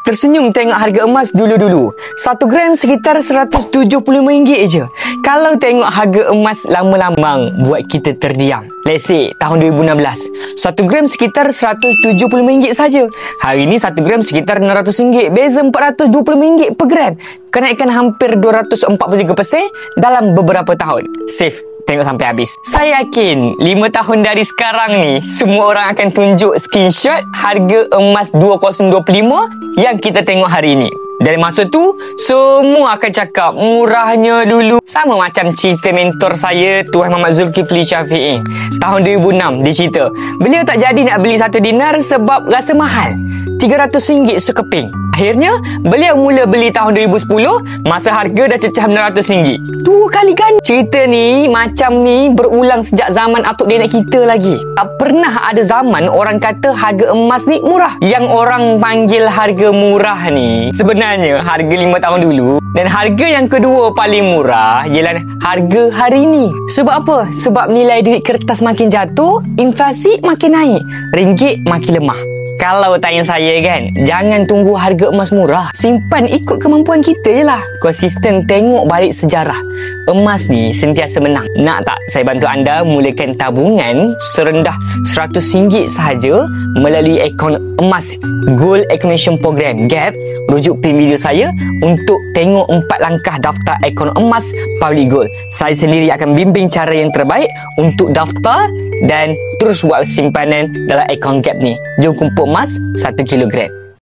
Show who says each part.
Speaker 1: Tersenyum tengok harga emas dulu-dulu. 1 gram sekitar RM175 je. Kalau tengok harga emas lama-lama buat kita terdiam. Let's say tahun 2016, 1 gram sekitar RM175 saja. Hari ni 1 gram sekitar RM600. Beza RM425 per gram. Kenaikan hampir 243% dalam beberapa tahun. Safe. Tengok sampai habis. Saya yakin 5 tahun dari sekarang ni, semua orang akan tunjuk screenshot harga emas 2025 yang kita tengok hari ni. Dari masa tu, semua akan cakap murahnya dulu. Sama macam cerita mentor saya, Tuan Muhammad Zulkifli Syafi'i. Tahun 2006, dia cerita, beliau tak jadi nak beli 1 dinar sebab rasa mahal. RM300 sekeping. Akhirnya, beliau mula beli tahun 2010, masa harga dah cecah RM600. 2 kali kan? Cerita ni, macam ni, berulang sejak zaman atuk nenek kita lagi. Tak pernah ada zaman orang kata harga emas ni murah. Yang orang panggil harga murah ni, sebenarnya harga 5 tahun dulu. Dan harga yang kedua paling murah ialah harga hari ni. Sebab apa? Sebab nilai duit kertas makin jatuh, inflasi makin naik, ringgit makin lemah. Kalau tanya saya kan, jangan tunggu harga emas murah. Simpan ikut kemampuan kita je lah. Konsisten tengok balik sejarah. Emas ni sentiasa menang. Nak tak saya bantu anda mulakan tabungan serendah RM100 sahaja melalui akaun emas Gold Accumulation Program GAP. Rujuk pin video saya untuk tengok 4 langkah daftar akaun emas Public Gold. Saya sendiri akan bimbing cara yang terbaik untuk daftar dan terus buat simpanan dalam akaun GAP ni. Jom kumpul emas 1 kilogram.